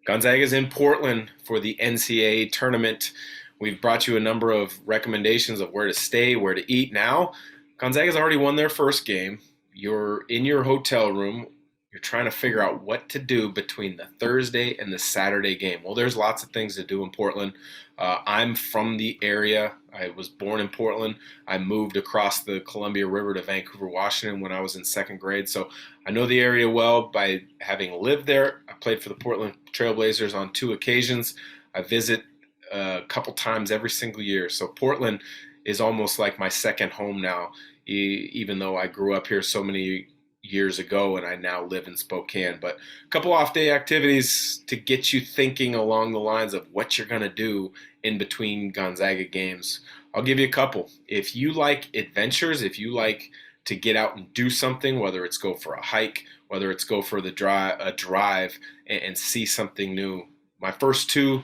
Gonzaga's in Portland for the NCAA Tournament. We've brought you a number of recommendations of where to stay, where to eat. Now, Gonzaga's already won their first game. You're in your hotel room. You're trying to figure out what to do between the Thursday and the Saturday game. Well, there's lots of things to do in Portland. I'm from the area. I was born in Portland. I moved across the Columbia River to Vancouver, Washington when I was in second grade. So I know the area well by having lived there. I played for the Portland Trailblazers on 2 occasions. I visit a couple times every single year. So Portland is almost like my second home now, even though I grew up here so many years ago and I now live in Spokane. But a couple off day activities to get you thinking along the lines of what you're going to do in between Gonzaga games. I'll give you a couple. If you like adventures, if you like to get out and do something, whether it's go for a hike, whether it's go for a drive and see something new. My first two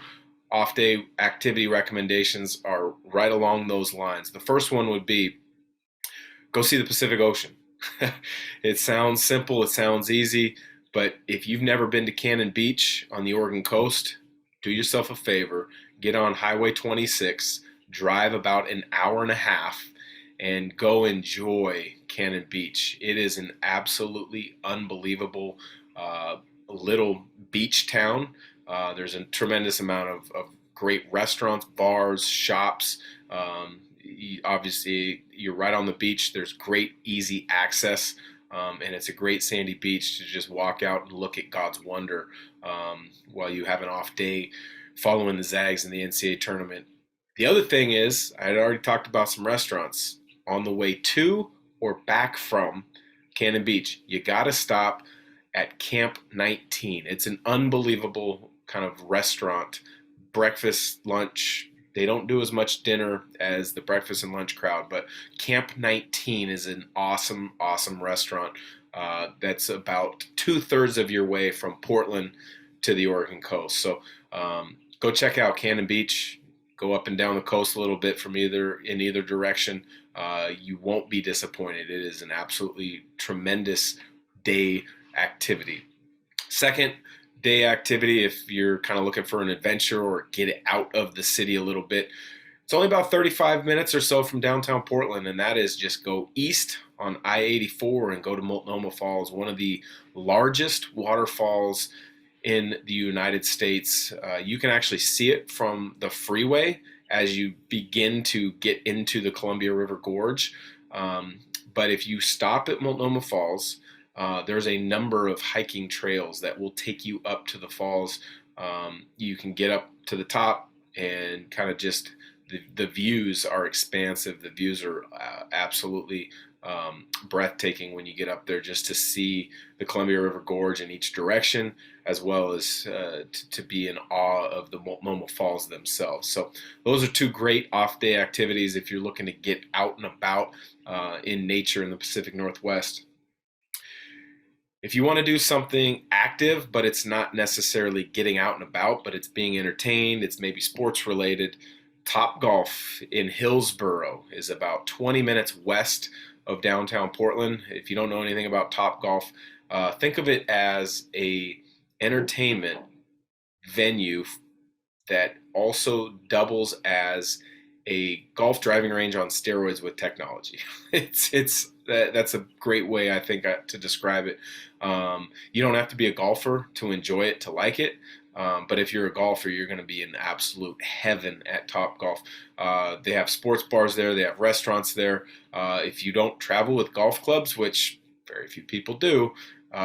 off day activity recommendations are right along those lines. The first one would be go see the Pacific Ocean. It sounds simple, it sounds easy, but if you've never been to Cannon Beach on the Oregon coast, do yourself a favor, get on Highway 26, drive about an hour and a half, and go enjoy Cannon Beach. It is an absolutely unbelievable little beach town. There's a tremendous amount of great restaurants, bars, shops. Obviously, you're right on the beach. There's great, easy access, and it's a great sandy beach to just walk out and look at God's wonder while you have an off day following the Zags in the NCAA tournament. The other thing is, I had already talked about some restaurants on the way to or back from Cannon Beach. You got to stop at Camp 19. It's an unbelievable kind of restaurant, breakfast, lunch. They don't do as much dinner as the breakfast and lunch crowd, but Camp 19 is an awesome, awesome restaurant that's about 2/3 of your way from Portland to the Oregon coast. So go check out Cannon Beach. Go up and down the coast a little bit from either direction. You won't be disappointed. It is an absolutely tremendous day activity. Second day activity, if you're kind of looking for an adventure or get it out of the city a little bit, it's only about 35 minutes or so from downtown Portland, and that is just go east on I-84 and go to Multnomah Falls, one of the largest waterfalls in the United States. You can actually see it from the freeway as you begin to get into the Columbia River Gorge. But if you stop at Multnomah Falls, there's a number of hiking trails that will take you up to the falls. You can get up to the top and kind of just the views are expansive. The views are absolutely breathtaking when you get up there, just to see the Columbia River Gorge in each direction, as well as to be in awe of the Multnomah Falls themselves. So those are two great off-day activities if you're looking to get out and about in nature in the Pacific Northwest. If you want to do something active, but it's not necessarily getting out and about, but it's being entertained, it's maybe sports related, Top Golf in Hillsboro is about 20 minutes west of downtown Portland. If you don't know anything about Top Golf, think of it as a entertainment venue that also doubles as a golf driving range on steroids with technology. That's a great way, I think, to describe it. You don't have to be a golfer to enjoy it, to like it. But if you're a golfer, you're going to be in absolute heaven at Top Golf. They have sports bars there. They have restaurants there. If you don't travel with golf clubs, which very few people do,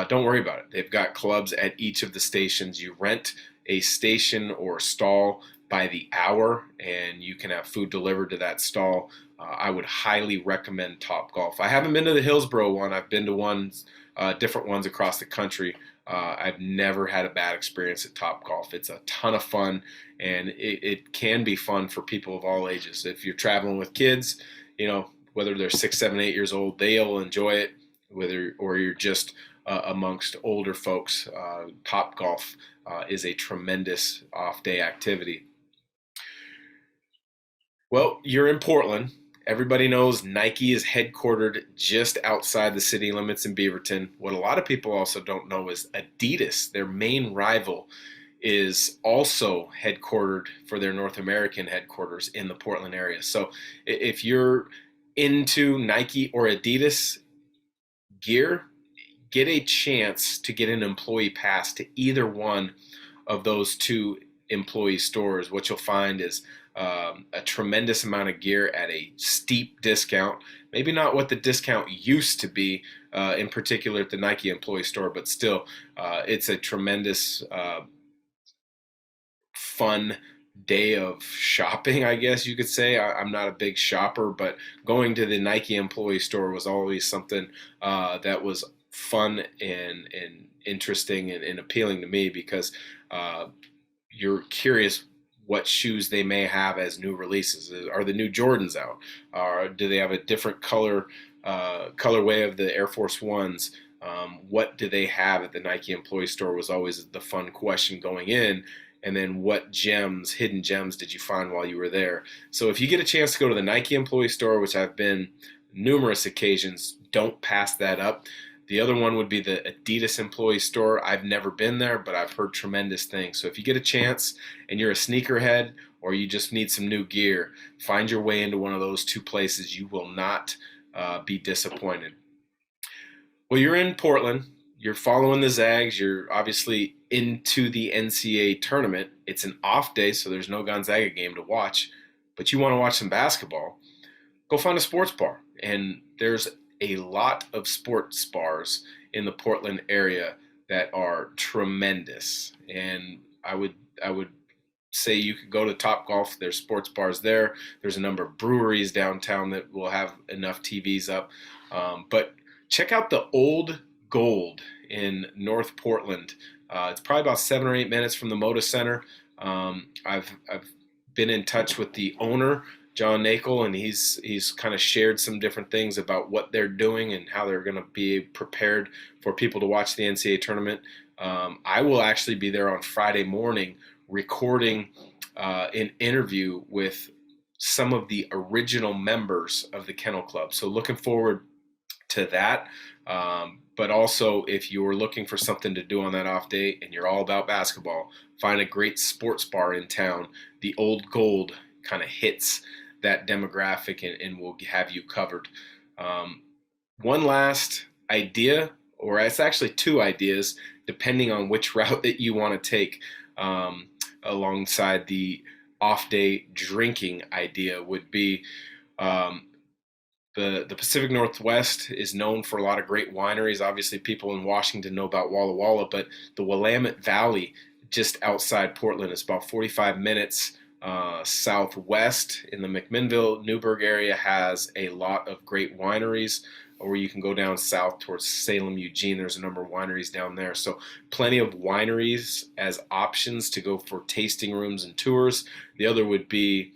don't worry about it. They've got clubs at each of the stations. You rent a station or stall by the hour, and you can have food delivered to that stall. I would highly recommend Top Golf. I haven't been to the Hillsboro one. I've been to different ones across the country. I've never had a bad experience at Top Golf. It's a ton of fun, and it can be fun for people of all ages. If you're traveling with kids, whether they're 6, 7, 8 years old, they'll enjoy it. Or you're just amongst older folks, Top Golf is a tremendous off-day activity. Well, you're in Portland. Everybody knows Nike is headquartered just outside the city limits in Beaverton. What a lot of people also don't know is Adidas, their main rival, is also headquartered for their North American headquarters in the Portland area. So if you're into Nike or Adidas gear, get a chance to get an employee pass to either one of those two employee stores. What you'll find is a tremendous amount of gear at a steep discount. Maybe not what the discount used to be, in particular at the Nike employee store, but still, it's a tremendous fun day of shopping, I guess you could say. I'm not a big shopper, but going to the Nike employee store was always something that was fun and interesting and appealing to me, because you're curious what shoes they may have as new releases. Are the new Jordans out? Or do they have a different colorway of the Air Force Ones? What do they have at the Nike employee store was always the fun question going in. And then what gems, hidden gems, did you find while you were there? So if you get a chance to go to the Nike employee store, which I've been numerous occasions, don't pass that up. The other one would be the Adidas employee store. I've never been there, but I've heard tremendous things. So if you get a chance and you're a sneakerhead or you just need some new gear, find your way into one of those two places. You will not be disappointed. Well, you're in Portland. You're following the Zags. You're obviously into the NCAA tournament. It's an off day, so there's no Gonzaga game to watch, but you want to watch some basketball. Go find a sports bar. And there's a lot of sports bars in the Portland area that are tremendous. And I would say you could go to Topgolf. There's sports bars there. There's a number of breweries downtown that will have enough TVs up. But check out the Old Gold in North Portland. It's probably about 7 or 8 minutes from the Moda Center. I've been in touch with the owner, John Nakel, and he's kind of shared some different things about what they're doing and how they're going to be prepared for people to watch the NCAA tournament. I will actually be there on Friday morning recording an interview with some of the original members of the Kennel Club. So looking forward to that. But also, if you're looking for something to do on that off day and you're all about basketball, find a great sports bar in town. The Old Gold kind of hits that demographic and will have you covered. One last idea, or it's actually two ideas, depending on which route that you want to take, alongside the off-day drinking idea, would be the Pacific Northwest is known for a lot of great wineries. Obviously, people in Washington know about Walla Walla, but the Willamette Valley, just outside Portland, is about 45 minutes southwest in the McMinnville, Newburgh area, has a lot of great wineries. Or you can go down south towards Salem, Eugene. There's a number of wineries down there. So plenty of wineries as options to go for tasting rooms and tours. The other would be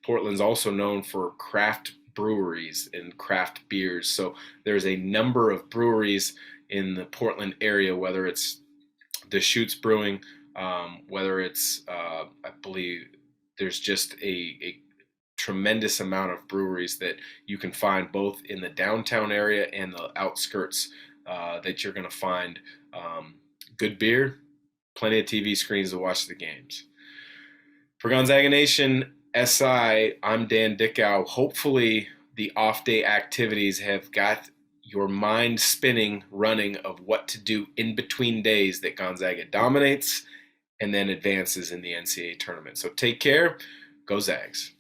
Portland's also known for craft breweries and craft beers. So there's a number of breweries in the Portland area, whether it's Deschutes Brewing, whether it's, I believe there's just a tremendous amount of breweries that you can find both in the downtown area and the outskirts, that you're going to find good beer, plenty of TV screens to watch the games. For Gonzaga Nation SI, I'm Dan Dickau. Hopefully the off-day activities have got your mind spinning, running of what to do in between days that Gonzaga dominates and then advances in the NCAA tournament. So take care. Go Zags.